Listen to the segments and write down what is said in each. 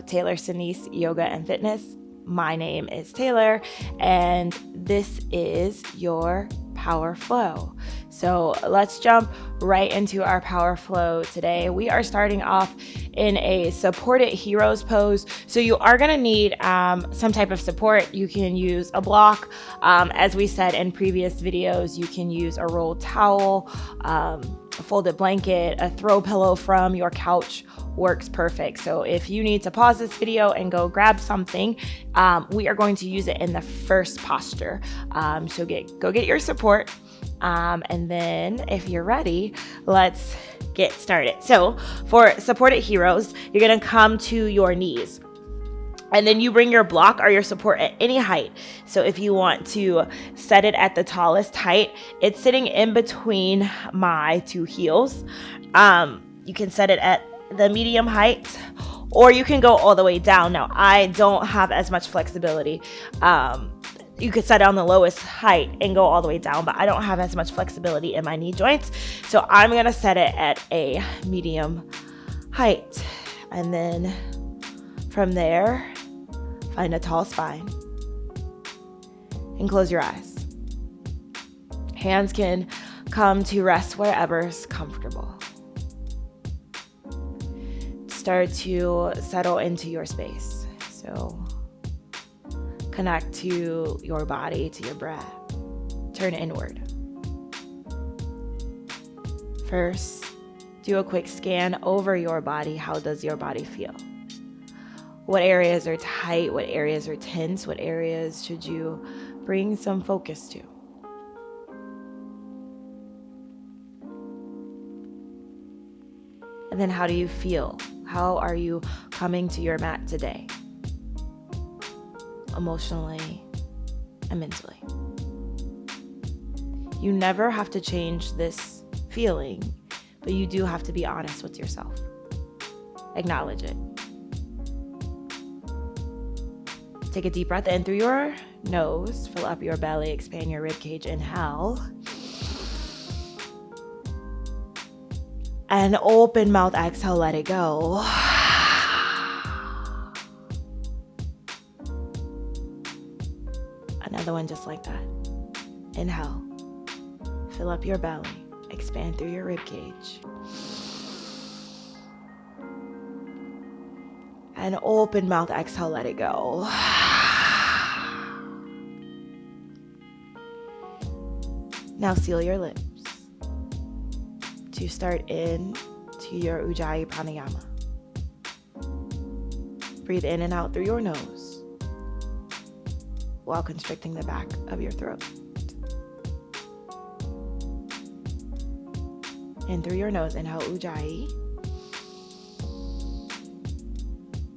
Taylor Sinise Yoga and Fitness. My name is Taylor, and this is your Power Flow. So let's jump right into our Power Flow today. We are starting off in a supported heroes pose. So you are going to need some type of support. You can use a block. As we said in previous videos, you can use a rolled towel, a folded blanket, a throw pillow from your couch works perfect. So if you need to pause this video and go grab something, we are going to use it in the first posture. So go get your support. And then if you're ready, let's get started. So for supported heroes, you're going to come to your knees. And then you bring your block or your support at any height. So if you want to set it at the tallest height, it's sitting in between my two heels. You can set it at the medium height, or you can go all the way down. Now, I don't have as much flexibility. You could set it on the lowest height and go all the way down, but I don't have as much flexibility in my knee joints. So I'm going to set it at a medium height. And then from there, find a tall spine and close your eyes. Hands can come to rest wherever's comfortable. Start to settle into your space. So connect to your body, to your breath. Turn inward. First, do a quick scan over your body. How does your body feel? What areas are tight? What areas are tense? What areas should you bring some focus to? And then how do you feel? How are you coming to your mat today? Emotionally and mentally. You never have to change this feeling, but you do have to be honest with yourself. Acknowledge it. Take a deep breath in through your nose. Fill up your belly. Expand your ribcage. Inhale. And open mouth. Exhale. Let it go. Another one just like that. Inhale. Fill up your belly. Expand through your ribcage. And open mouth. Exhale. Let it go. Now seal your lips to start in to your Ujjayi Pranayama. Breathe in and out through your nose while constricting the back of your throat. In through your nose, inhale Ujjayi.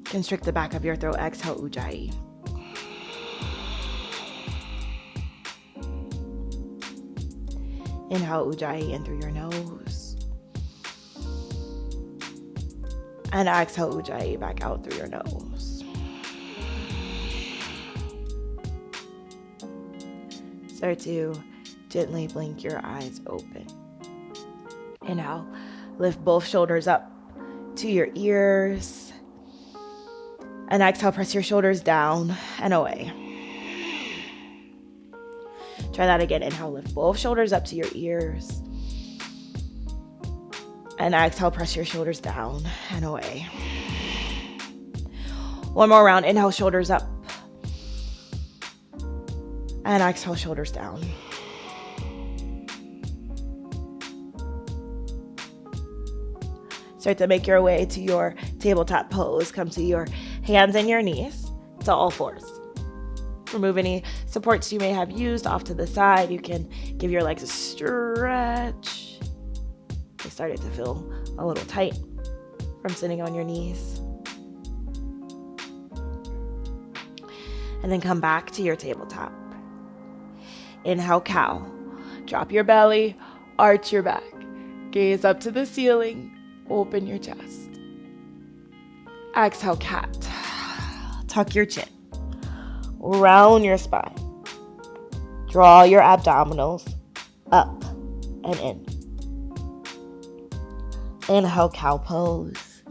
Constrict the back of your throat, exhale Ujjayi. Inhale Ujjayi in through your nose. And exhale Ujjayi back out through your nose. Start to gently blink your eyes open. Inhale, lift both shoulders up to your ears. And exhale, press your shoulders down and away. Try that again. Inhale, lift both shoulders up to your ears. And exhale, press your shoulders down and away. One more round. Inhale, shoulders up. And exhale, shoulders down. Start to make your way to your tabletop pose. Come to your hands and your knees to all fours. Remove any supports you may have used off to the side. You can give your legs a stretch. They started to feel a little tight from sitting on your knees. And then come back to your tabletop. Inhale, cow. Drop your belly, arch your back. Gaze up to the ceiling, open your chest. Exhale, cat. Tuck your chin. Round your spine. Draw your abdominals up and in. Inhale, cow pose.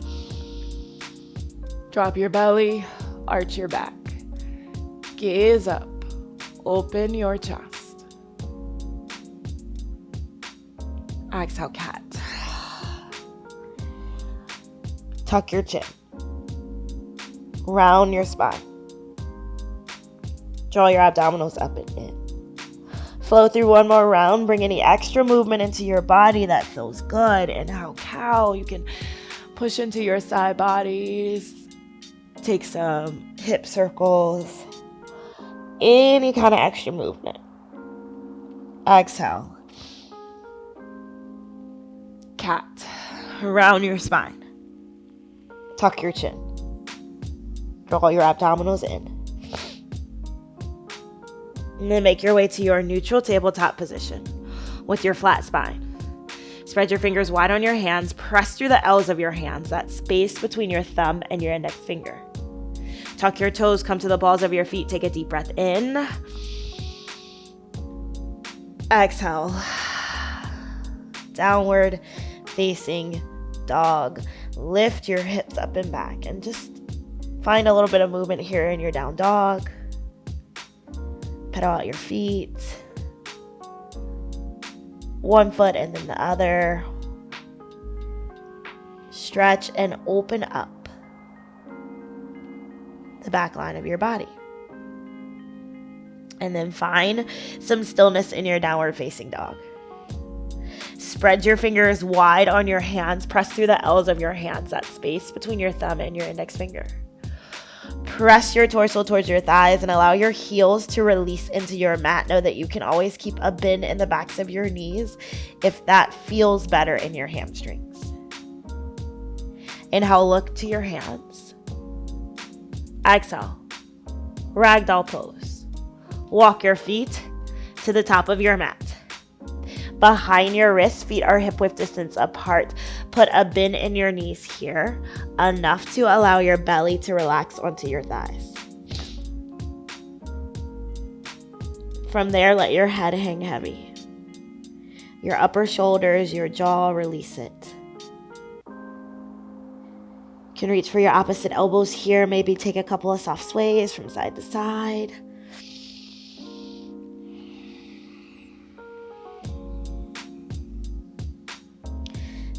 Drop your belly, arch your back. Gaze up, open your chest. Exhale, cat. Tuck your chin. Round your spine. Draw your abdominals up and in. Flow through one more round. Bring any extra movement into your body that feels good. Inhale, cow. You can push into your side bodies. Take some hip circles. Any kind of extra movement. Exhale. Cat. Round your spine. Tuck your chin. Draw your abdominals in. And then make your way to your neutral tabletop position with your flat spine. Spread your fingers wide on your hands. Press through the L's of your hands, that space between your thumb and your index finger. Tuck your toes, come to the balls of your feet. Take a deep breath in. Exhale. Downward facing dog. Lift your hips up and back and just find a little bit of movement here in your down dog. Pedal out your feet. One foot and then the other. Stretch and open up the back line of your body. And then find some stillness in your downward facing dog. Spread your fingers wide on your hands. Press through the L's of your hands, that space between your thumb and your index finger. Press your torso towards your thighs and allow your heels to release into your mat. Know that you can always keep a bend in the backs of your knees if that feels better in your hamstrings. Inhale, look to your hands. Exhale, ragdoll pose. Walk your feet to the top of your mat. Behind your wrists, feet are hip width distance apart. Put a bend in your knees here, enough to allow your belly to relax onto your thighs. From there, let your head hang heavy. Your upper shoulders, your jaw, release it. You can reach for your opposite elbows here. Maybe take a couple of soft sways from side to side.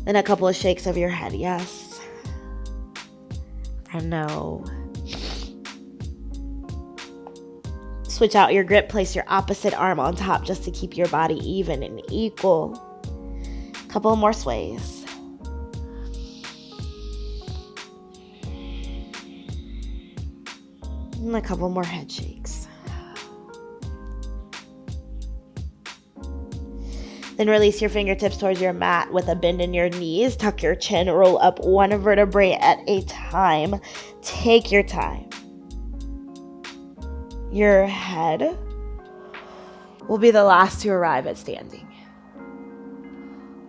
Then a couple of shakes of your head, yes. And no. Switch out your grip. Place your opposite arm on top just to keep your body even and equal. Couple more sways. And a couple more head shakes. Then release your fingertips towards your mat with a bend in your knees. Tuck your chin, roll up one vertebrae at a time. Take your time. Your head will be the last to arrive at standing.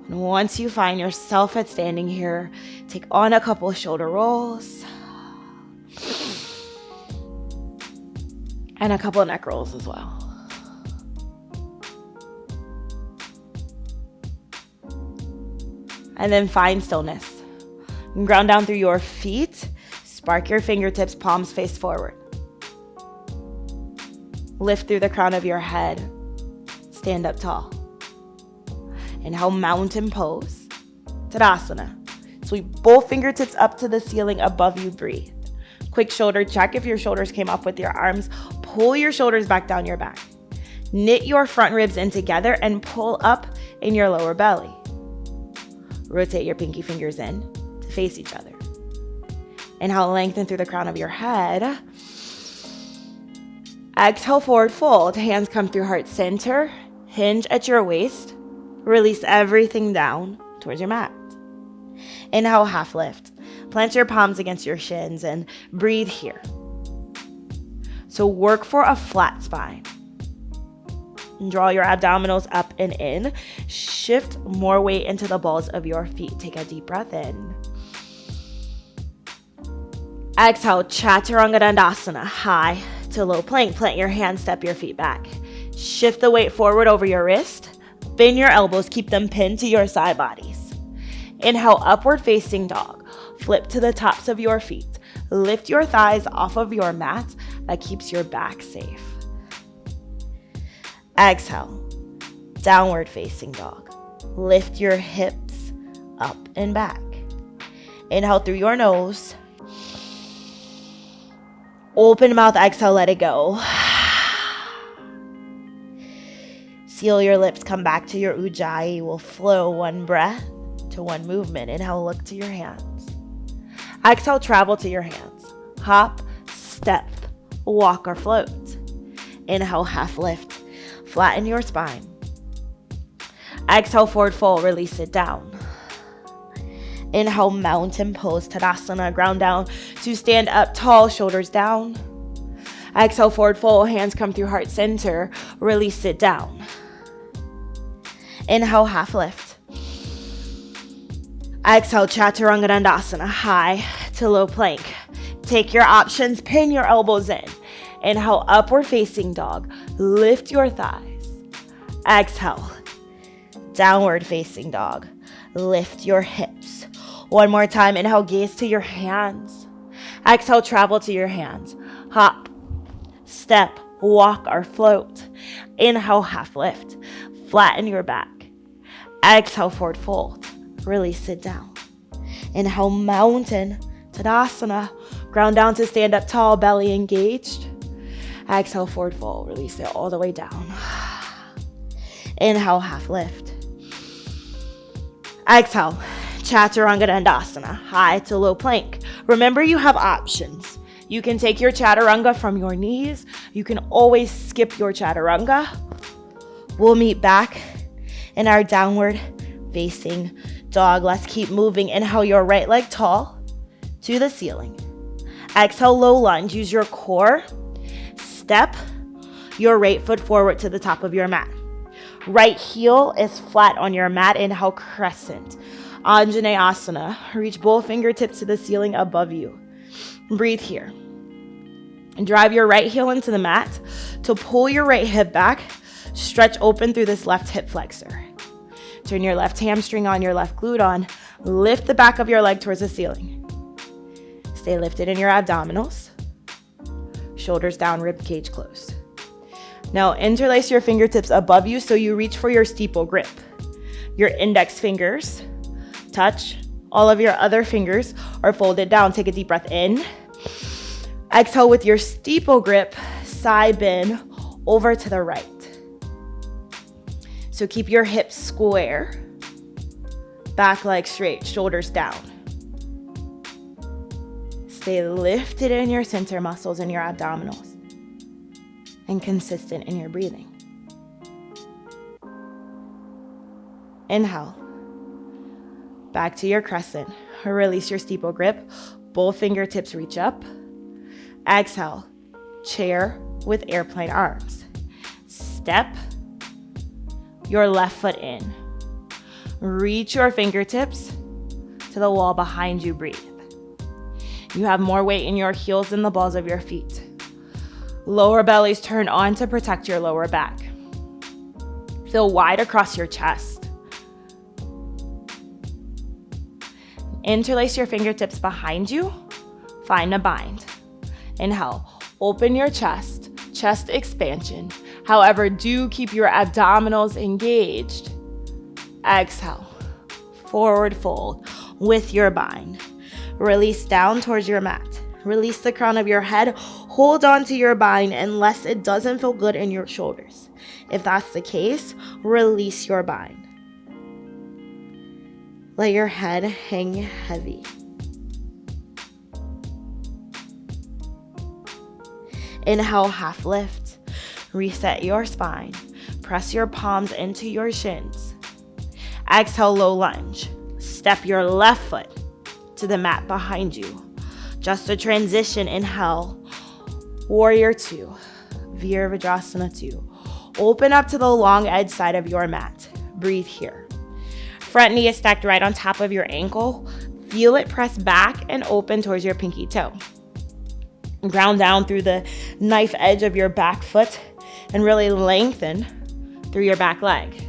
And once you find yourself at standing here, take on a couple of shoulder rolls. And a couple of neck rolls as well. And then find stillness. Ground down through your feet. Spark your fingertips, palms face forward. Lift through the crown of your head. Stand up tall. Inhale, mountain pose. Tadasana. Sweep both fingertips up to the ceiling above you. Breathe. Quick shoulder check. If your shoulders came up with your arms, pull your shoulders back down your back. Knit your front ribs in together and pull up in your lower belly. Rotate your pinky fingers in to face each other. Inhale, lengthen through the crown of your head. Exhale, forward fold. Hands come through heart center. Hinge at your waist. Release everything down towards your mat. Inhale, half lift. Plant your palms against your shins and breathe here. So work for a flat spine. Draw your abdominals up and in. Shift more weight into the balls of your feet. Take a deep breath in. Exhale, Chaturanga Dandasana, high to low plank. Plant your hands, step your feet back. Shift the weight forward over your wrist. Bend your elbows, keep them pinned to your side bodies. Inhale, upward facing dog. Flip to the tops of your feet. Lift your thighs off of your mat. That keeps your back safe. Exhale, downward facing dog. Lift your hips up and back. Inhale through your nose. Open mouth, exhale, let it go. Seal your lips, come back to your ujjayi. We'll flow one breath to one movement. Inhale, look to your hands. Exhale, travel to your hands. Hop, step, walk or float. Inhale, half lift. Flatten your spine. Exhale, forward fold, release it down. Inhale, mountain pose, Tadasana, ground down to stand up tall, shoulders down. Exhale, forward fold, hands come through heart center, release it down. Inhale, half lift. Exhale, Chaturanga Dandasana, high to low plank. Take your options, pin your elbows in. Inhale, upward facing dog, lift your thighs. Exhale, downward facing dog, lift your hips. One more time, inhale, gaze to your hands. Exhale, travel to your hands. Hop, step, walk or float. Inhale, half lift. Flatten your back. Exhale, forward fold. Release it down. Inhale, mountain, Tadasana. Ground down to stand up tall, belly engaged. Exhale, forward fold. Release it all the way down. Inhale, half lift. Exhale, Chaturanga Dandasana, high to low plank. Remember, you have options. You can take your Chaturanga from your knees. You can always skip your Chaturanga. We'll meet back in our downward facing dog. Let's keep moving. Inhale, your right leg tall to the ceiling. Exhale, low lunge. Use your core. Step your right foot forward to the top of your mat. Right heel is flat on your mat. Inhale, crescent. Anjaneyasana. Reach both fingertips to the ceiling above you. Breathe here. And drive your right heel into the mat to pull your right hip back. Stretch open through this left hip flexor. Turn your left hamstring on, your left glute on. Lift the back of your leg towards the ceiling. Stay lifted in your abdominals. Shoulders down, rib cage closed. Now interlace your fingertips above you so you reach for your steeple grip. Your index fingers touch. All of your other fingers are folded down. Take a deep breath in. Exhale with your steeple grip, side bend over to the right. So keep your hips square, back leg straight, shoulders down. Stay lifted in your center muscles and your abdominals and consistent in your breathing. Inhale. Back to your crescent. Release your steeple grip. Both fingertips reach up. Exhale. Chair with airplane arms. Step your left foot in. Reach your fingertips to the wall behind you. Breathe. You have more weight in your heels than the balls of your feet. Lower bellies turn on to protect your lower back. Feel wide across your chest. Interlace your fingertips behind you. Find a bind. Inhale, open your chest, chest expansion. However, do keep your abdominals engaged. Exhale, forward fold with your bind. Release down towards your mat. Release the crown of your head. Hold on to your bind unless it doesn't feel good in your shoulders. If that's the case, release your bind. Let your head hang heavy. Inhale, half lift. Reset your spine. Press your palms into your shins. Exhale, low lunge. Step your left foot to the mat behind you. Just a transition. Inhale, warrior two, Virabhadrasana 2. Open up to the long edge side of your mat. Breathe here. Front knee is stacked right on top of your ankle. Feel it press back and open towards your pinky toe. Ground down through the knife edge of your back foot and really lengthen through your back leg.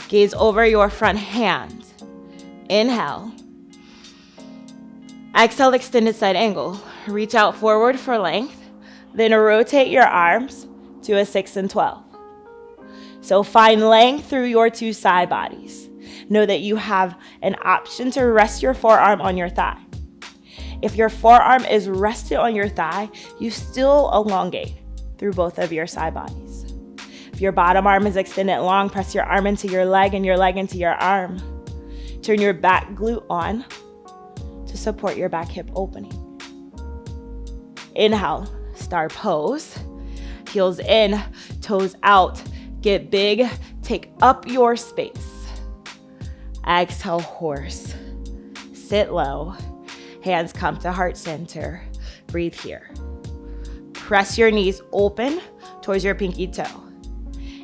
Gaze over your front hands. Inhale. Exhale, extended side angle. reach out forward for length. Then rotate your arms to a 6 and 12. So find length through your two side bodies. Know that you have an option to rest your forearm on your thigh. If your forearm is rested on your thigh, you still elongate through both of your side bodies. If your bottom arm is extended long, press your arm into your leg and your leg into your arm. Turn your back glute on to support your back hip opening. Inhale, star pose. Heels in, toes out. Get big, take up your space. Exhale, horse. Sit low. Hands come to heart center. Breathe here. Press your knees open towards your pinky toe.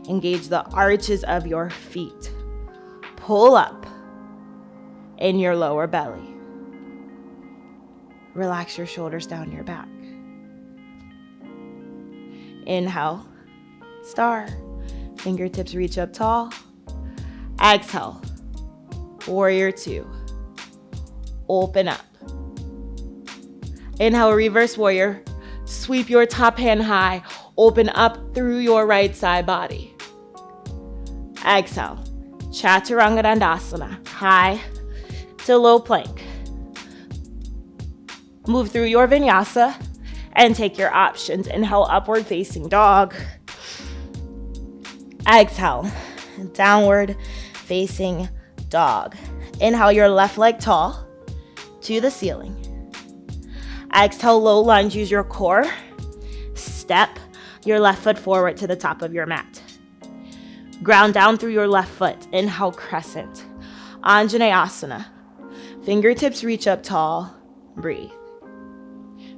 Engage the arches of your feet. Pull up in your lower belly. Relax your shoulders down your back. Inhale, star. Fingertips reach up tall. Exhale, warrior two. Open up. Inhale, reverse warrior. Sweep your top hand high. Open up through your right side body. Exhale, chaturanga dandasana. High to low plank. Move through your vinyasa and take your options. Inhale, upward facing dog. Exhale, downward facing dog. Inhale, your left leg tall to the ceiling. Exhale, low lunge, use your core. Step your left foot forward to the top of your mat. Ground down through your left foot. Inhale, crescent. Anjaneyasana. Fingertips reach up tall. Breathe.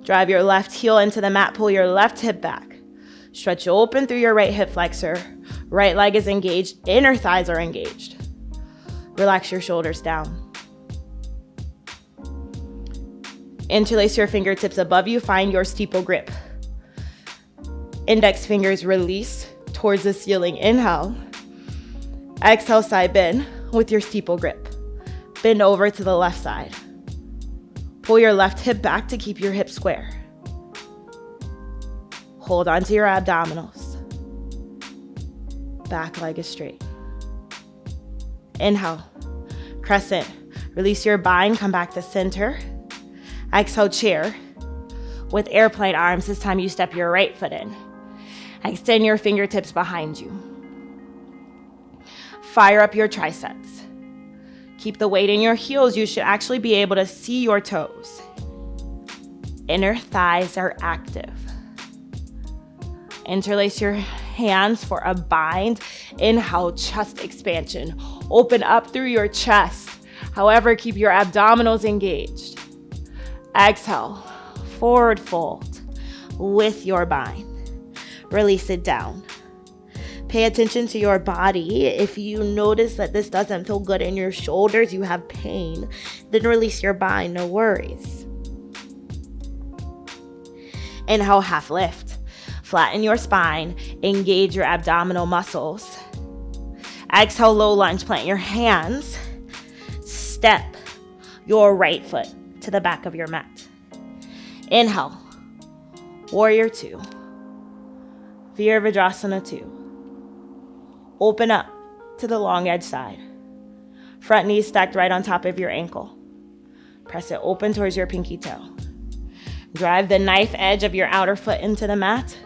Drive your left heel into the mat. Pull your left hip back. Stretch open through your right hip flexor. Right leg is engaged. Inner thighs are engaged. Relax your shoulders down. Interlace your fingertips above you. Find your steeple grip. Index fingers release towards the ceiling. Inhale. Exhale, side bend with your steeple grip. Bend over to the left side. Pull your left hip back to keep your hips square. Hold on to your abdominals. Back leg is straight. Inhale, crescent. Release your bind, come back to center. Exhale, chair. With airplane arms, this time you step your right foot in. Extend your fingertips behind you. Fire up your triceps. Keep the weight in your heels. You should actually be able to see your toes. Inner thighs are active. Interlace your hands for a bind. Inhale, chest expansion. Open up through your chest. However, keep your abdominals engaged. Exhale, forward fold with your bind. Release it down. Pay attention to your body. If you notice that this doesn't feel good in your shoulders, you have pain, then release your bind, no worries. Inhale, half lift. Flatten your spine. Engage your abdominal muscles. Exhale, low lunge. Plant your hands. Step your right foot to the back of your mat. Inhale, warrior two. Virabhadrasana 2. Open up to the long edge side. Front knee stacked right on top of your ankle. Press it open towards your pinky toe. Drive the knife edge of your outer foot into the mat.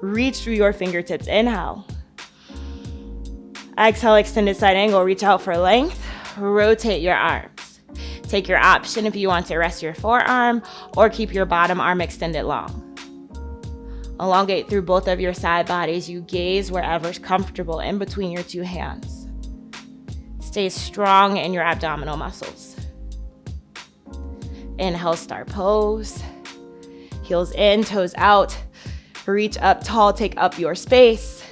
Reach through your fingertips. Inhale. Exhale, extended side angle. Reach out for length. Rotate your arms. Take your option if you want to rest your forearm or keep your bottom arm extended long. Elongate through both of your side bodies. You gaze wherever's comfortable in between your two hands. Stay strong in your abdominal muscles. Inhale, star pose. Heels in, toes out. Reach up tall, take up your space.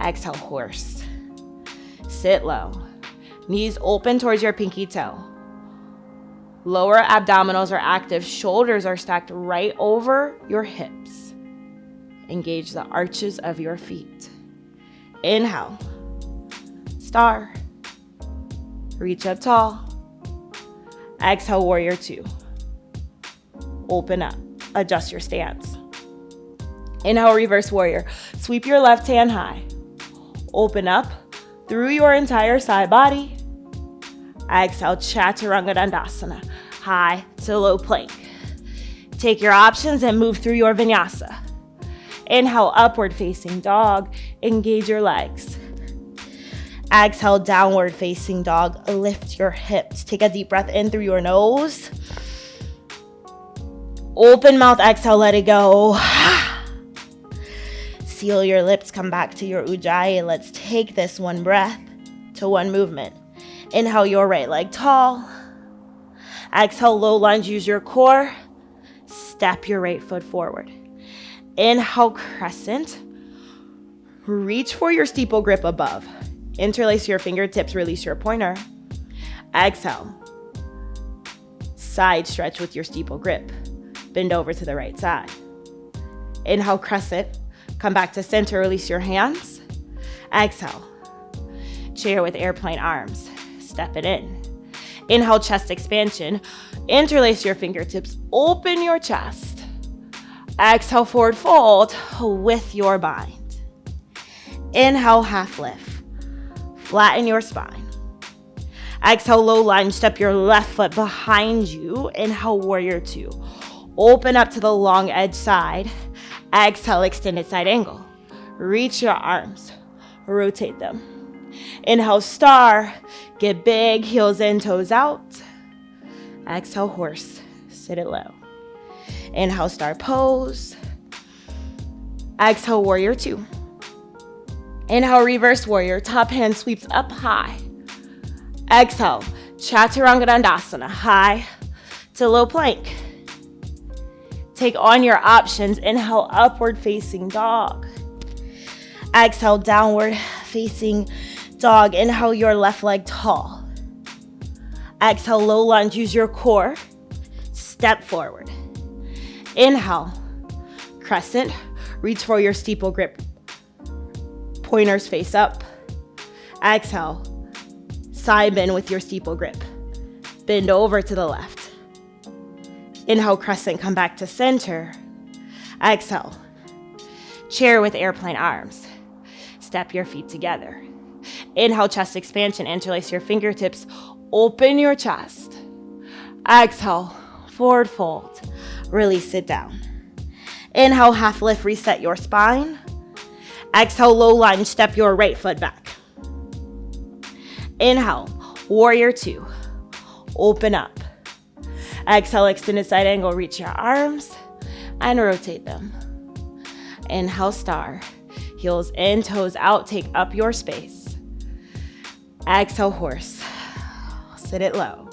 Exhale, horse. Sit low. Knees open towards your pinky toe. Lower abdominals are active. Shoulders are stacked right over your hips. Engage the arches of your feet. Inhale. Star. Reach up tall. Exhale, warrior two. open up. Adjust your stance. Inhale, reverse warrior. Sweep your left hand high. Open up through your entire side body. Exhale, chaturanga dandasana. High to low plank. Take your options and move through your vinyasa. Inhale, upward facing dog. Engage your legs. Exhale, downward facing dog. Lift your hips. Take a deep breath in through your nose. Open mouth, exhale, let it go. Seal your lips, come back to your ujjayi. Let's take this one breath to one movement. Inhale, your right leg tall. Exhale, low lunge, use your core. Step your right foot forward. Inhale, crescent. Reach for your steeple grip above. Interlace your fingertips, release your pointer. Exhale. Side stretch with your steeple grip. Bend over to the right side. Inhale, crescent. Come back to center, release your hands. Exhale. Chair with airplane arms. Step it in. Inhale, chest expansion. Interlace your fingertips, open your chest. Exhale, forward fold with your bind. Inhale, half lift. Flatten your spine. Exhale, low lunge, step your left foot behind you. Inhale, warrior two. Open up to the long edge side. Exhale, extended side angle. Reach your arms, rotate them. Inhale, star, get big, heels in, toes out. Exhale, horse, sit it low. Inhale, star pose. Exhale, warrior two. Inhale, reverse warrior, top hand sweeps up high. Exhale, chaturanga dandasana, high to low plank. Take on your options. Inhale, upward facing dog. Exhale, downward facing dog. Inhale, your left leg tall. Exhale, low lunge, use your core. Step forward. Inhale, crescent. Reach for your steeple grip. Pointers face up. Exhale, side bend with your steeple grip. Bend over to the left. Inhale, crescent, come back to center. Exhale, chair with airplane arms. Step your feet together. Inhale, chest expansion, interlace your fingertips, open your chest. Exhale, forward fold, release, sit down. Inhale, half lift, reset your spine. Exhale, low lunge, step your right foot back. Inhale, warrior two, open up. Exhale, extended side angle, reach your arms and rotate them. Inhale, star, heels in, toes out, take up your space. Exhale, horse, sit it low.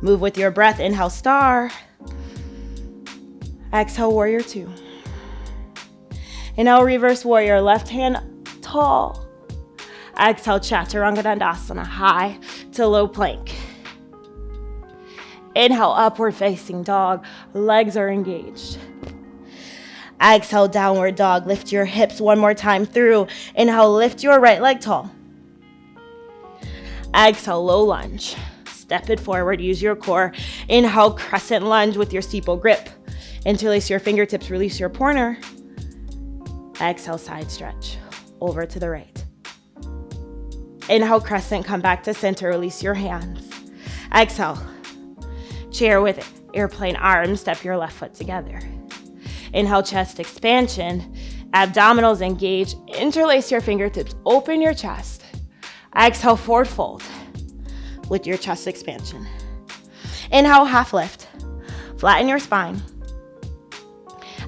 Move with your breath. Inhale, star. Exhale, warrior two. Inhale, reverse warrior, left hand tall. Exhale, chaturanga dandasana, high to low plank. Inhale, upward facing dog, legs are engaged. Exhale, downward dog, lift your hips one more time through. Inhale, lift your right leg tall. Exhale, low lunge, step it forward, use your core. Inhale, crescent lunge with your steeple grip. Interlace your fingertips, release your pointer. Exhale, side stretch, over to the right. Inhale, crescent, come back to center, release your hands. Exhale, chair with airplane arms, step your left foot together. Inhale, chest expansion, abdominals engage, interlace your fingertips, open your chest. Exhale, forward fold with your chest expansion. Inhale, half lift, flatten your spine.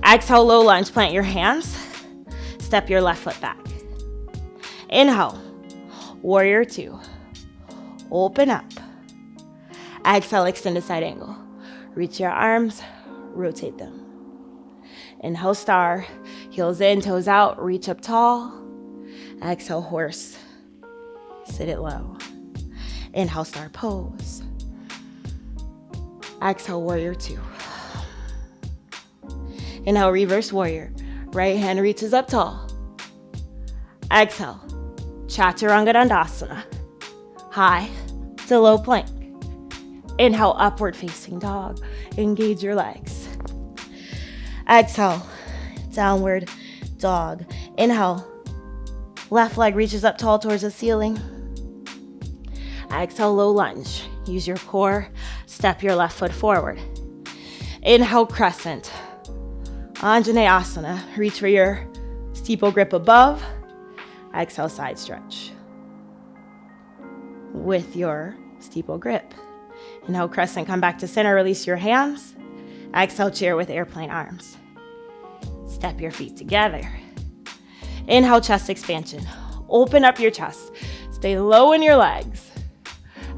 Exhale, low lunge, plant your hands, step your left foot back. Inhale, warrior two, open up. Exhale, extended side angle. Reach your arms, rotate them. Inhale, star, heels in, toes out, reach up tall. Exhale, horse, sit it low. Inhale, star pose. Exhale, warrior two. Inhale, reverse warrior. Right hand reaches up tall. Exhale, chaturanga dandasana, high to low plank. Inhale, upward facing dog. Engage your legs. Exhale, downward dog. Inhale, left leg reaches up tall towards the ceiling. Exhale, low lunge. Use your core, step your left foot forward. Inhale, crescent. Anjaneyasana, reach for your steeple grip above. Exhale, side stretch with your steeple grip. Inhale, crescent, come back to center, release your hands. Exhale, chair with airplane arms. Step your feet together. Inhale, chest expansion. Open up your chest. Stay low in your legs.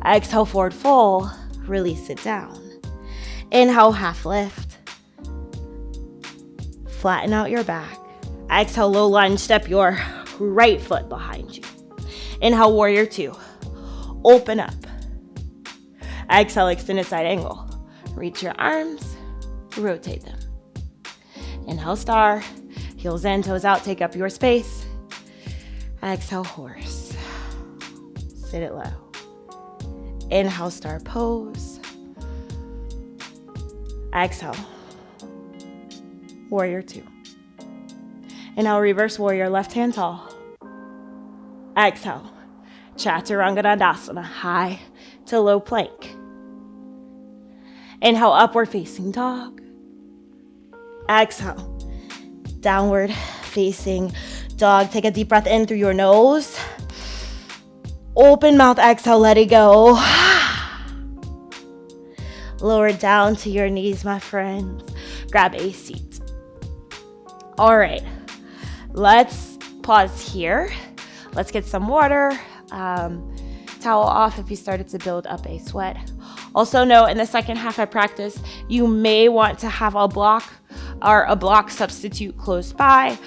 Exhale, forward fold. Release it down. Inhale, half lift. Flatten out your back. Exhale, low lunge. Step your right foot behind you. Inhale, warrior two. Open up. Exhale, extended side angle. Reach your arms. Rotate them. Inhale, star. Heels in, toes out. Take up your space. Exhale, horse. Sit it low. Inhale, star pose. Exhale, warrior two. Inhale, reverse warrior, left hand tall. Exhale, chaturanga dandasana, high to low plank. Inhale, upward facing dog. Exhale, downward facing dog. Take a deep breath in through your nose. Open mouth, exhale, let it go. Lower down to your knees, my friends. Grab a seat. All right, let's pause here. Let's get some water. Towel off if you started to build up a sweat. Also note, in the second half of practice, you may want to have a block or a block substitute close by.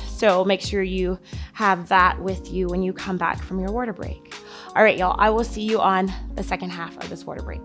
So make sure you have that with you when you come back from your water break. All right, y'all, I will see you on the second half of this water break.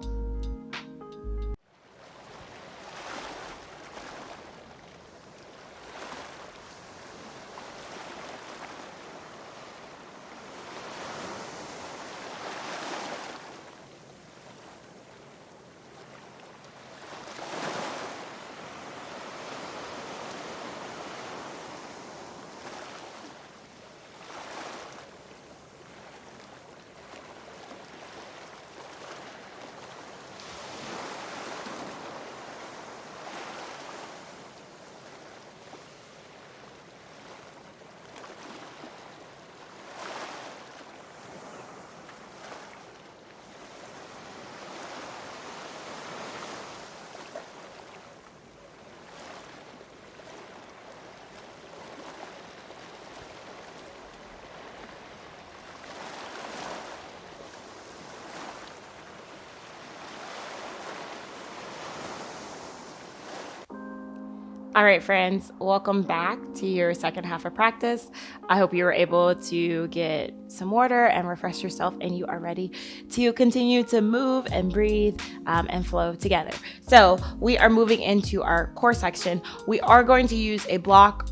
All right, friends, welcome back to your second half of practice. I hope you were able to get some water and refresh yourself, and you are ready to continue to move and breathe and flow together. So we are moving into our core section. We are going to use a block.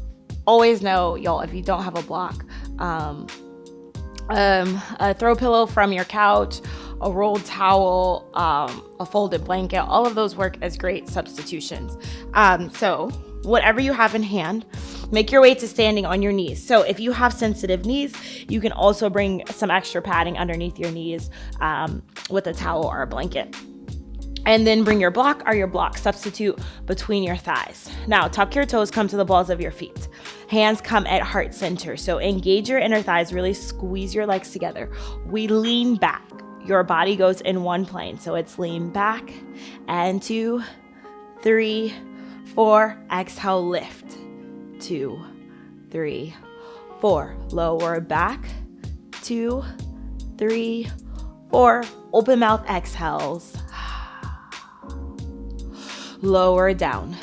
Always know, y'all, if you don't have a block, a throw pillow from your couch, a rolled towel, a folded blanket, all of those work as great substitutions. So whatever you have in hand, make your way to standing on your knees. So if you have sensitive knees, you can also bring some extra padding underneath your knees with a towel or a blanket. And then bring your block or your block substitute between your thighs. Now tuck your toes, come to the balls of your feet. Hands come at heart center. So engage your inner thighs, really squeeze your legs together. We lean back. Your body goes in one plane. So it's lean back and 2, 3, 4. Exhale, lift. 2, 3, 4. Lower back. 2, 3, 4. Open mouth exhales. Lower down.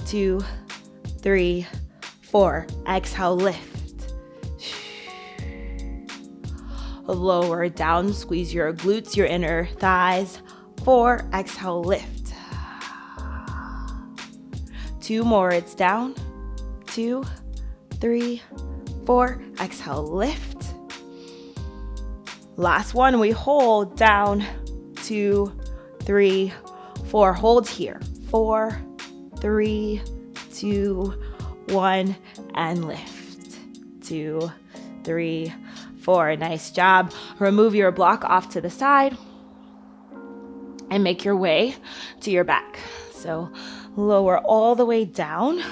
2, 3, 4. Exhale, lift. Lower down. Squeeze your glutes, your inner thighs. 4. Exhale, lift. 2 more. It's down. 2, 3, 4. Exhale, lift. Last one. We hold down. 2, 3, 4. Hold here. 4, 3, 2, 1, and lift. 2, 3, 4. Nice job. Remove your block off to the side and make your way to your back. So lower all the way down.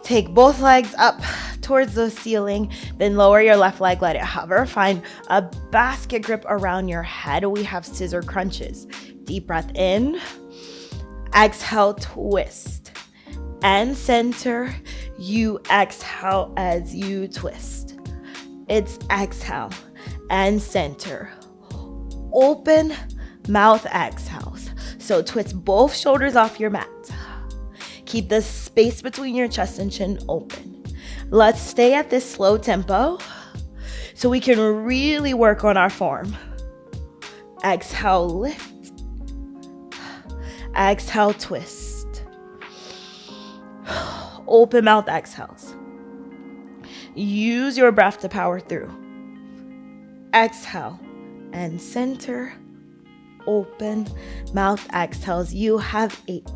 Take both legs up towards the ceiling, then lower your left leg, let it hover. Find a basket grip around your head. We have scissor crunches. Deep breath in. Exhale, twist. And center. You exhale as you twist. It's exhale and center. Open mouth exhales. So twist both shoulders off your mat. Keep the space between your chest and chin open. Let's stay at this slow tempo so we can really work on our form. Exhale, lift. Exhale, twist. Open mouth exhales. Use your breath to power through. Exhale and center. Open mouth exhales. You have 8.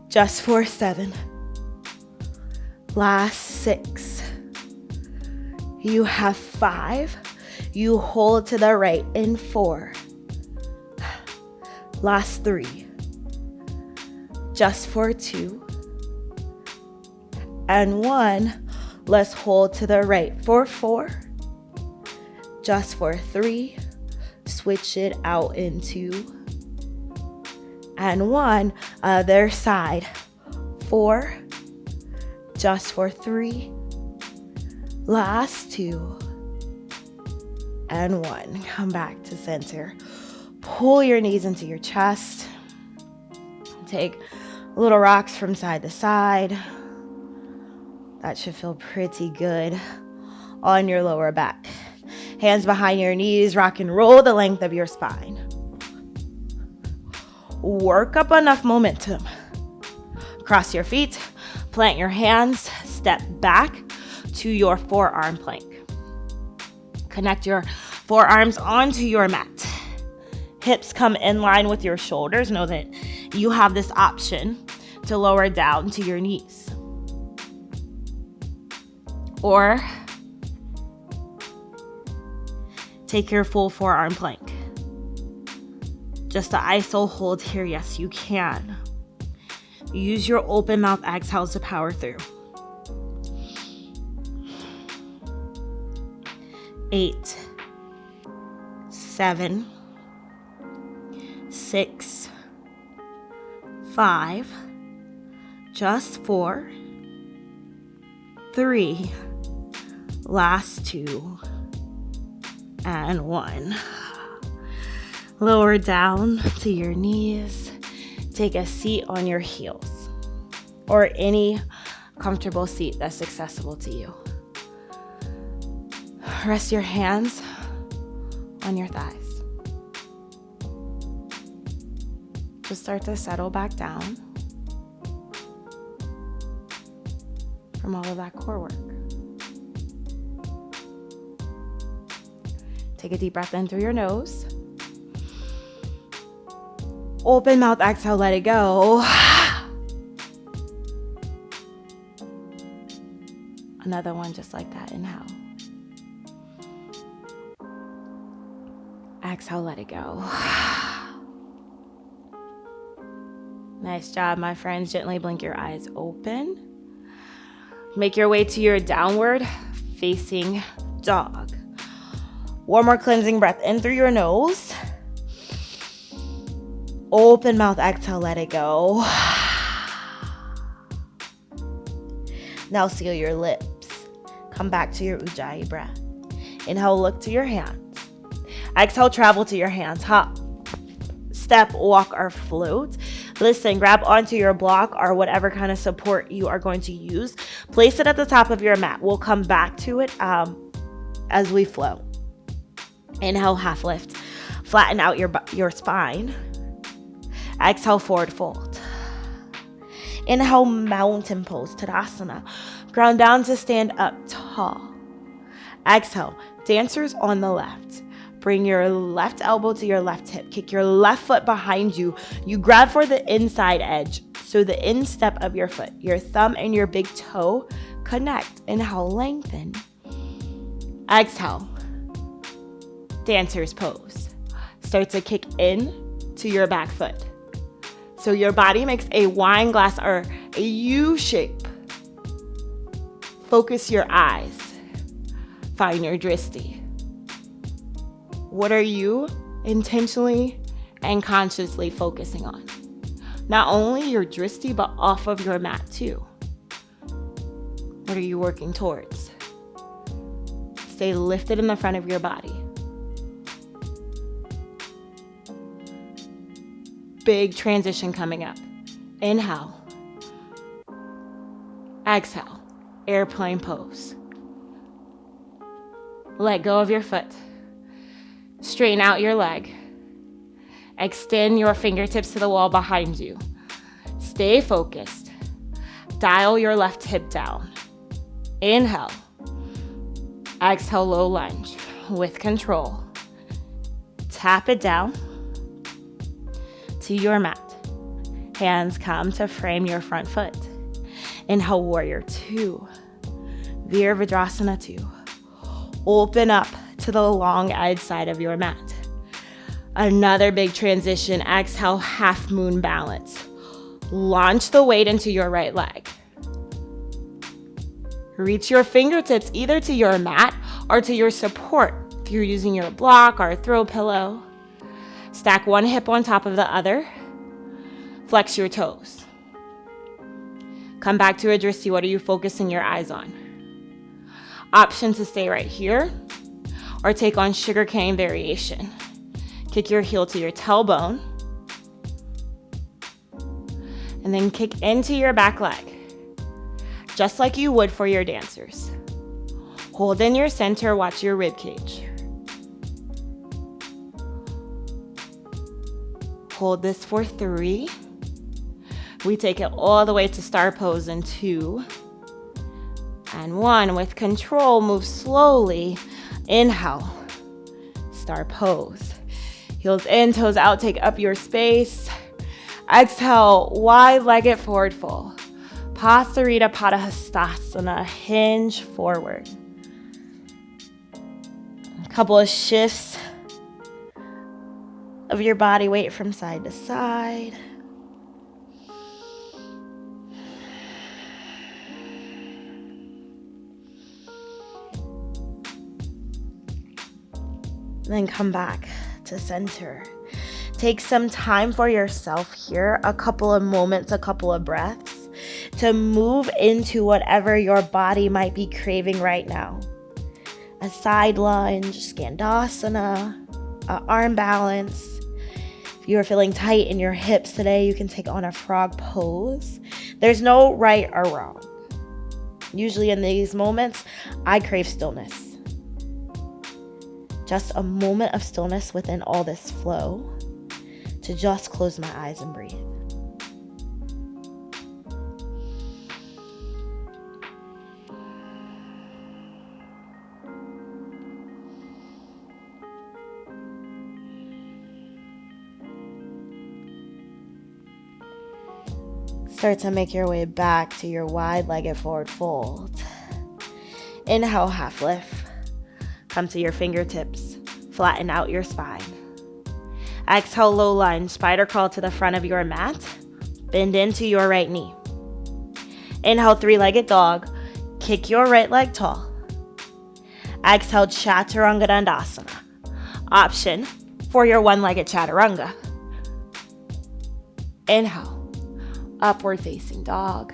Just for 7. Last 6. You have 5. You hold to the right in 4. Last 3. Just for 2. And 1. Let's hold to the right for 4. Just for 3. Switch it out in 2. And 1, other side. 4, just for 3. Last 2, and 1. Come back to center. Pull your knees into your chest. Take little rocks from side to side. That should feel pretty good on your lower back. Hands behind your knees, rock and roll the length of your spine. Work up enough momentum. Cross your feet, plant your hands, step back to your forearm plank. Connect your forearms onto your mat. Hips come in line with your shoulders. Know that you have this option to lower down to your knees. Or take your full forearm plank. Just the iso hold here, yes, you can. Use your open mouth exhales to power through. 8, 7, 6, 5, just 4, 3, last 2, and 1. Lower down to your knees. Take a seat on your heels or any comfortable seat that's accessible to you. Rest your hands on your thighs. Just start to settle back down from all of that core work. Take a deep breath in through your nose. Open mouth exhale, let it go. Another one just like that. Inhale. Exhale, let it go. Nice job, my friends. Gently blink your eyes open. Make your way to your downward facing dog. One more cleansing breath in through your nose. Open mouth exhale, let it go. Now seal your lips. Come back to your Ujjayi breath. Inhale, look to your hands. Exhale, travel to your hands. Hop, step, walk, or float. Listen, grab onto your block or whatever kind of support you are going to use. Place it at the top of your mat. We'll come back to it as we flow. Inhale, half lift. Flatten out your spine. Exhale, forward fold. Inhale, mountain pose, Tadasana. Ground down to stand up tall. Exhale, dancers on the left. Bring your left elbow to your left hip. Kick your left foot behind you. You grab for the inside edge. So the instep of your foot, your thumb and your big toe connect. Inhale, lengthen. Exhale. Dancer's pose. Start to kick in to your back foot. So your body makes a wine glass or a U shape. Focus your eyes. Find your drishti. What are you intentionally and consciously focusing on? Not only your drishti, but off of your mat too. What are you working towards? Stay lifted in the front of your body. Big transition coming up. Inhale. Exhale. Airplane pose. Let go of your foot. Straighten out your leg. Extend your fingertips to the wall behind you. Stay focused. Dial your left hip down. Inhale. Exhale, low lunge with control. Tap it down to your mat. Hands come to frame your front foot. Inhale, warrior two. Virabhadrasana 2. Open up to the long edge side of your mat. Another big transition. Exhale, half moon balance. Launch the weight into your right leg. Reach your fingertips either to your mat or to your support if you're using your block or a throw pillow. Stack one hip on top of the other. Flex your toes. Come back to a drishti. What are you focusing your eyes on? Option to stay right here or take on sugarcane variation. Kick your heel to your tailbone and then kick into your back leg, just like you would for your dancers. Hold in your center, watch your rib cage. Hold this for 3. We take it all the way to star pose in 2 and 1. With control, move slowly. Inhale, star pose. Heels in, toes out, take up your space. Exhale, wide-legged forward fold. Pasarita Padahastasana, hinge forward. A couple of shifts of your body weight from side to side. Then come back to center. Take some time for yourself here, a couple of moments, a couple of breaths, to move into whatever your body might be craving right now. A side lunge, skandasana, an arm balance. If you are feeling tight in your hips today, you can take on a frog pose. There's no right or wrong. Usually in these moments, I crave stillness. Just a moment of stillness within all this flow to just close my eyes and breathe. Start to make your way back to your wide-legged forward fold. Inhale, half lift. Come to your fingertips. Flatten out your spine. Exhale, low lunge. Spider crawl to the front of your mat. Bend into your right knee. Inhale, three-legged dog. Kick your right leg tall. Exhale, chaturanga dandasana. Option for your one-legged chaturanga. Inhale. Upward facing dog.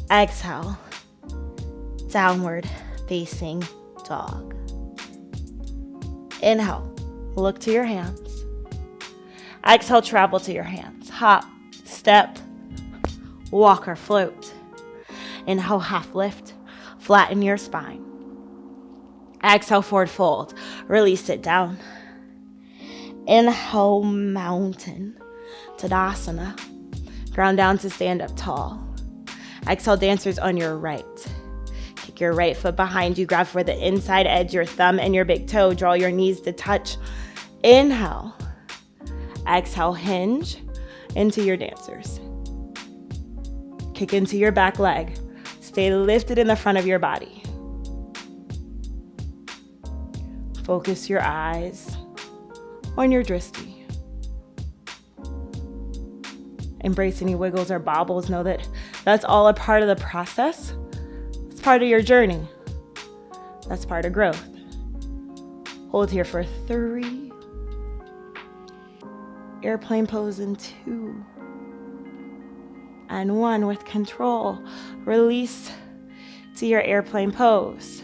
Exhale, downward facing dog. Inhale, look to your hands. Exhale, travel to your hands. Hop, step, walk or float. Inhale, half lift, flatten your spine. Exhale, forward fold, release it down. Inhale, mountain, Tadasana. Ground down to stand up tall. Exhale, dancers on your right. Kick your right foot behind you. Grab for the inside edge, your thumb and your big toe. Draw your knees to touch. Inhale. Exhale, hinge into your dancers. Kick into your back leg. Stay lifted in the front of your body. Focus your eyes on your drishti. Embrace any wiggles or bobbles. Know that that's all a part of the process. It's part of your journey. That's part of growth. Hold here for 3. Airplane pose in 2. And 1 with control. Release to your airplane pose.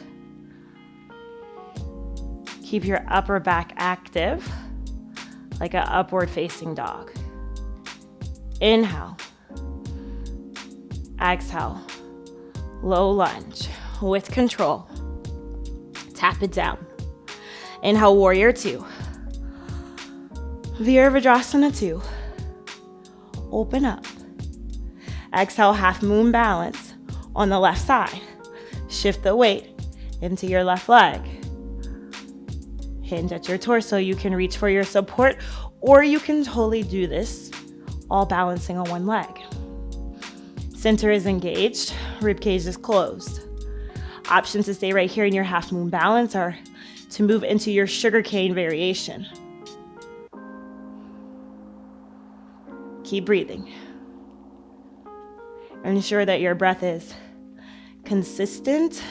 Keep your upper back active, like an upward facing dog. Inhale. Exhale. Low lunge with control. Tap it down. Inhale, warrior 2. Virabhadrasana 2. Open up. Exhale, half moon balance on the left side. Shift the weight into your left leg. Hinge at your torso. You can reach for your support, or you can totally do this all balancing on one leg. Center is engaged, rib cage is closed. Options to stay right here in your half moon balance are to move into your sugarcane variation. Keep breathing. Ensure that your breath is consistent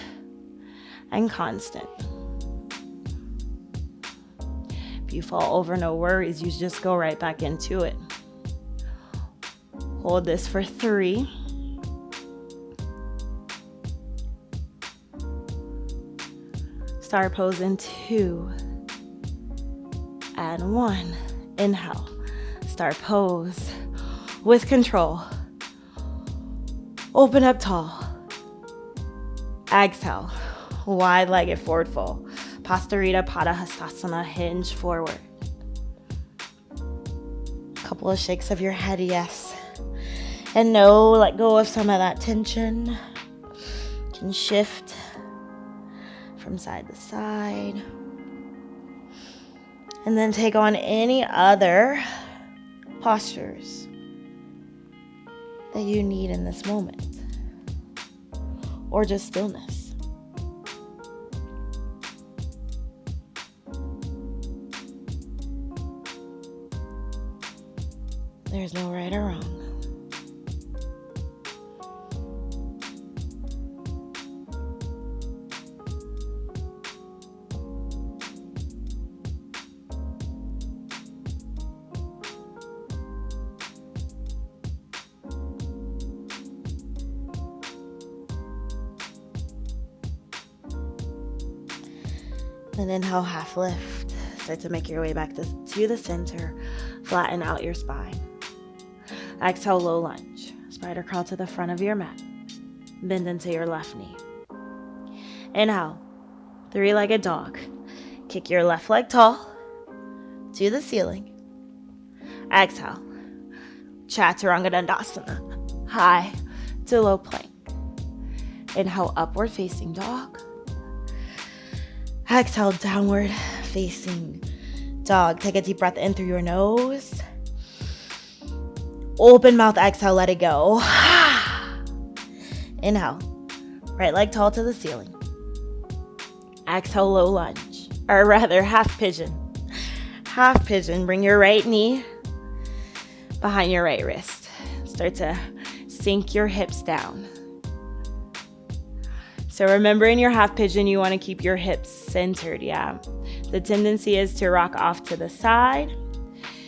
and constant. If you fall over, no worries, you just go right back into it. Hold this for 3. Star pose in 2. And 1. Inhale. Star pose with control. Open up tall. Exhale. Wide-legged forward fold. Pastarita Padahastasana, hinge forward. Couple of shakes of your head, yes. And no, let go of some of that tension. You can shift from side to side. And then take on any other postures that you need in this moment. Or just stillness. There's no right or wrong. And inhale, half lift. Start to make your way back to the center. Flatten out your spine. Exhale, low lunge. Spider crawl to the front of your mat. Bend into your left knee. Inhale, 3-legged dog. Kick your left leg tall to the ceiling. Exhale, Chaturanga Dandasana. High to low plank. Inhale, upward facing dog. Exhale, downward facing dog. Take a deep breath in through your nose. Open mouth, exhale, let it go. Inhale, right leg tall to the ceiling. Exhale, low lunge, or rather half pigeon. Half pigeon, bring your right knee behind your right wrist. Start to sink your hips down. So remember, in your half pigeon, you want to keep your hips centered, yeah? The tendency is to rock off to the side.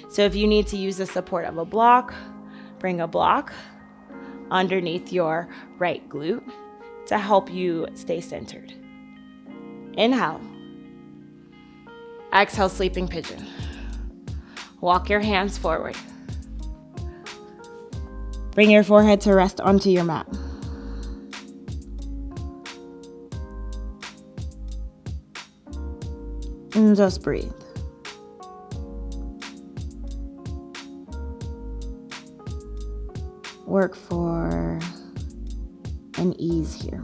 So if you need to use the support of a block, bring a block underneath your right glute to help you stay centered. Inhale. Exhale, sleeping pigeon. Walk your hands forward. Bring your forehead to rest onto your mat. And just breathe. Work for an ease here.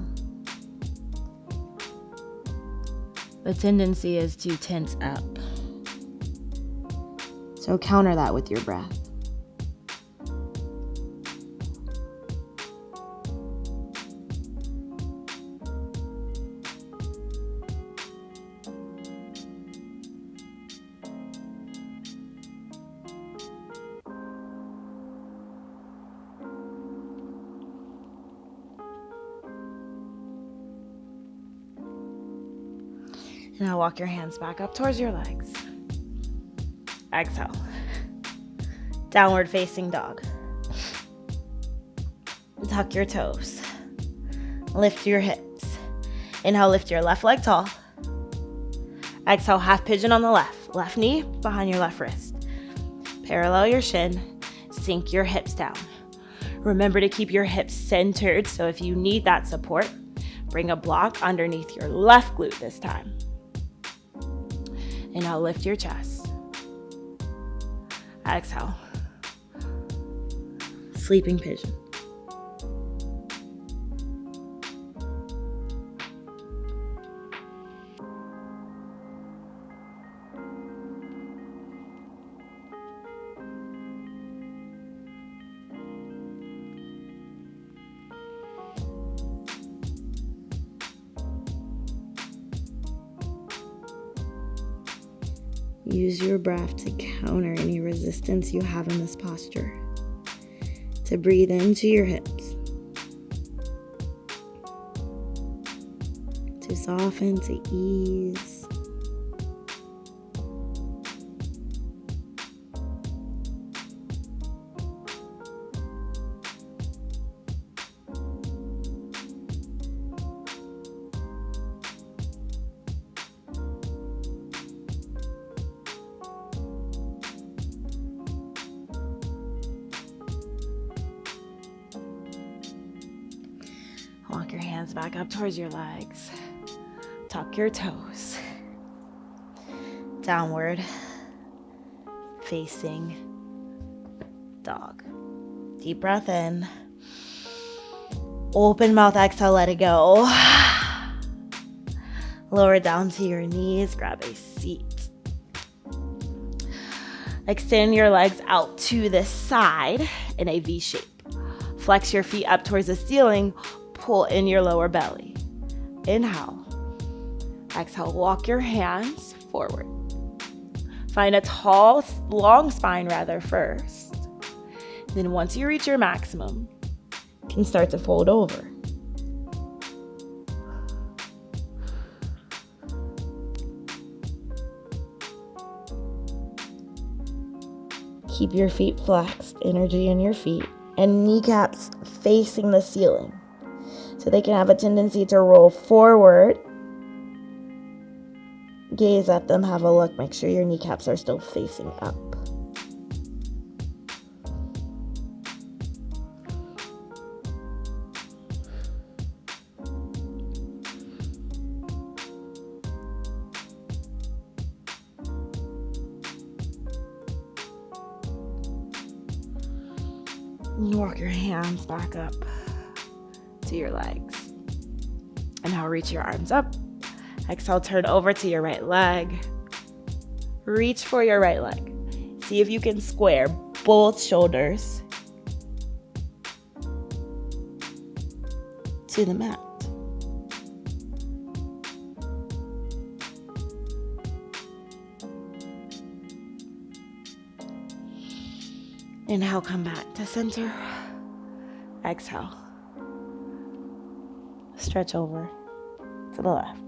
the tendency is to tense up. So counter that with your breath. Now walk your hands back up towards your legs. Exhale. Downward facing dog. Tuck your toes. Lift your hips. Inhale, lift your left leg tall. Exhale, half pigeon on the left. Left knee behind your left wrist. Parallel your shin. Sink your hips down. Remember to keep your hips centered, so if you need that support, bring a block underneath your left glute this time. Inhale, lift your chest. Exhale. Sleeping pigeon. Use your breath to counter any resistance you have in this posture. To breathe into your hips. To soften, to ease. Walk your hands back up towards your legs. Tuck your toes. Downward facing dog. Deep breath in. Open mouth, exhale, let it go. Lower down to your knees, grab a seat. Extend your legs out to the side in a V shape. Flex your feet up towards the ceiling. Pull in your lower belly. Inhale. Exhale, walk your hands forward. Find a tall, long spine first. Then once you reach your maximum, you can start to fold over. Keep your feet flexed, energy in your feet, and kneecaps facing the ceiling. So they can have a tendency to roll forward. Gaze at them, have a look, make sure your kneecaps are still facing up. You walk your hands back up to your legs. And now reach your arms up. Exhale, turn over to your right leg. Reach for your right leg. See if you can square both shoulders to the mat. Inhale, come back to center. Exhale. Stretch over to the left.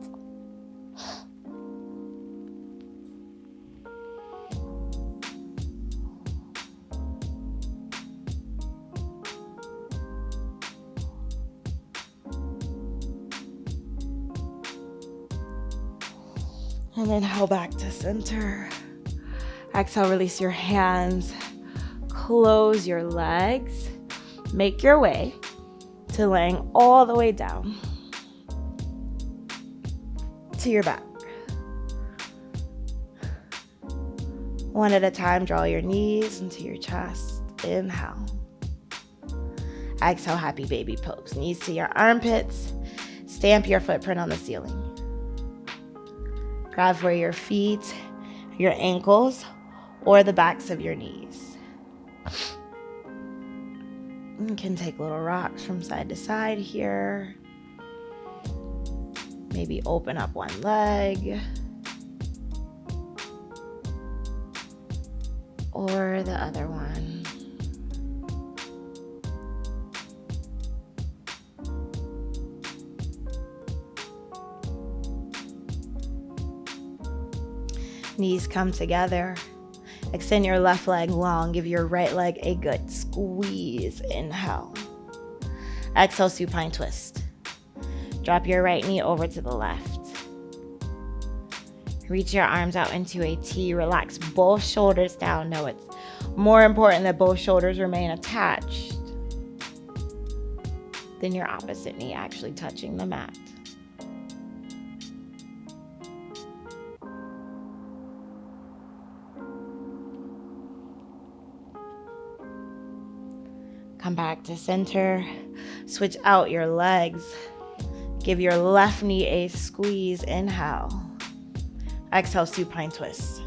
And inhale back to center. Exhale, release your hands. Close your legs. Make your way to laying all the way down to your back. One at a time, draw your knees into your chest. Inhale. Exhale, happy baby pose. Knees to your armpits. Stamp your footprint on the ceiling. Grab for your feet, your ankles, or the backs of your knees. You can take little rocks from side to side here. Maybe open up one leg or the other one. Knees come together. Extend your left leg long. Give your right leg a good squeeze. Inhale. Exhale, supine twist. Drop your right knee over to the left. Reach your arms out into a T. Relax both shoulders down. No, it's more important that both shoulders remain attached than your opposite knee actually touching the mat. Come back to center. Switch out your legs. Give your left knee a squeeze. Inhale. Exhale, supine twist.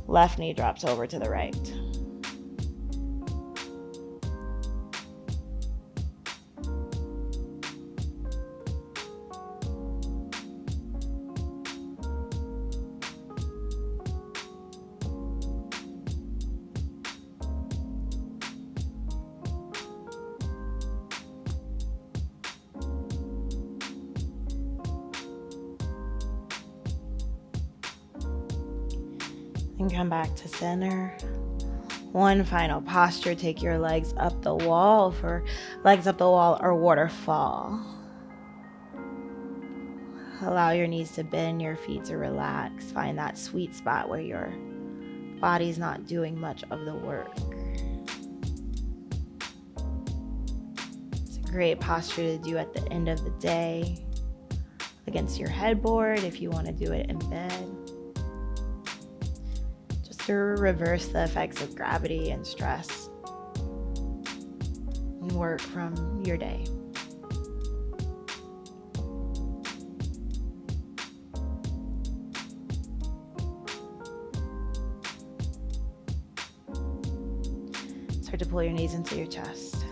Left knee drops over to the right. And come back to center. One final posture. Take your legs up the wall for legs up the wall or waterfall. Allow your knees to bend, your feet to relax. Find that sweet spot where your body's not doing much of the work. It's a great posture to do at the end of the day, against your headboard if you want to do it in bed. To reverse the effects of gravity and stress and work from your day. Start to pull your knees into your chest.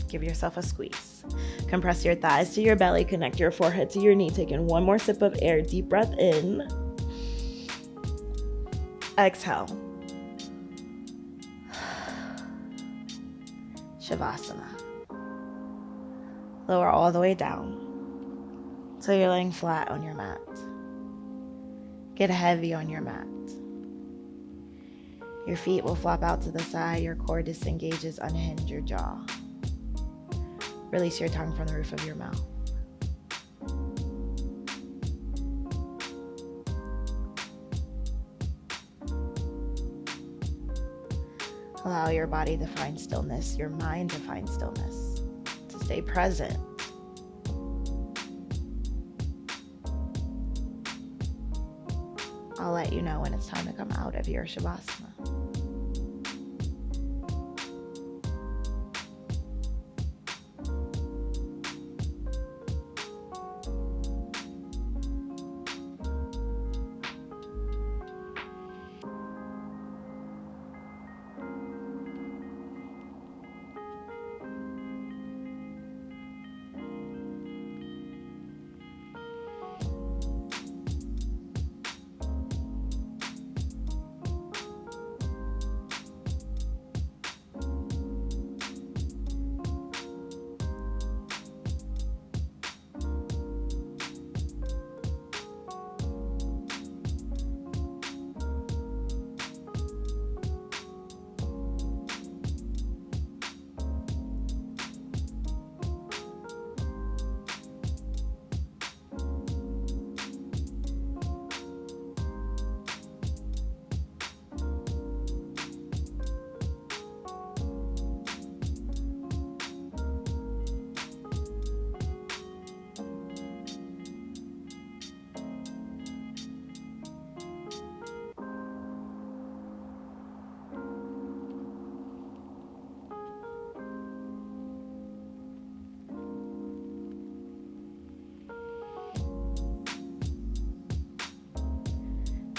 Give yourself a squeeze. Compress your thighs to your belly. Connect your forehead to your knee. Take in one more sip of air. Deep breath in. Exhale. Savasana. Lower all the way down so you're laying flat on your mat. Get heavy on your mat. Your feet will flop out to the side. Your core disengages. Unhinge your jaw. Release your tongue from the roof of your mouth. Allow your body to find stillness, your mind to find stillness, to stay present. I'll let you know when it's time to come out of your Savasana.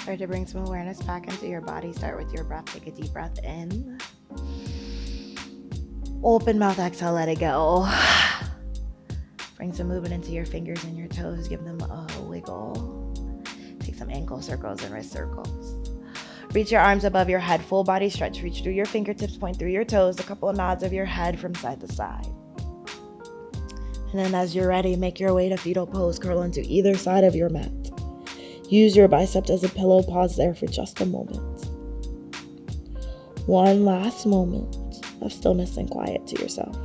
Try to bring some awareness back into your body. Start with your breath. Take a deep breath in. Open mouth, exhale, let it go. Bring some movement into your fingers and your toes. Give them a wiggle. Take some ankle circles and wrist circles. Reach your arms above your head. Full body stretch. Reach through your fingertips. Point through your toes. A couple of nods of your head from side to side. And then as you're ready, make your way to fetal pose. Curl into either side of your mat. Use your biceps as a pillow. Pause there for just a moment. One last moment of stillness and quiet to yourself.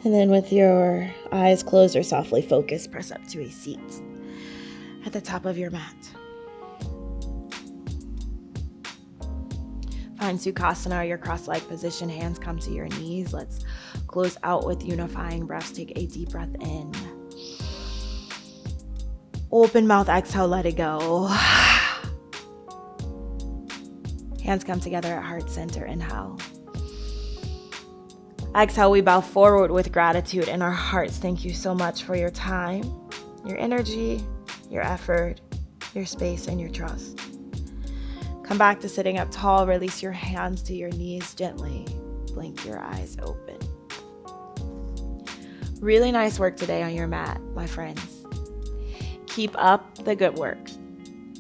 And then with your eyes closed or softly focused, press up to a seat at the top of your mat. Find Sukhasana, your cross-leg position. Hands come to your knees. Let's close out with unifying breaths. Take a deep breath in. Open mouth, exhale, let it go. Hands come together at heart center. Inhale. Exhale, we bow forward with gratitude in our hearts. Thank you so much for your time, your energy, your effort, your space, and your trust. Come back to sitting up tall. Release your hands to your knees gently. Blink your eyes open. Really nice work today on your mat, my friends. Keep up the good work.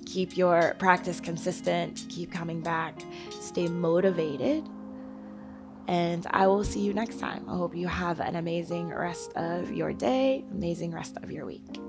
Keep your practice consistent. Keep coming back. Stay motivated. And I will see you next time. I hope you have an amazing rest of your day, amazing rest of your week.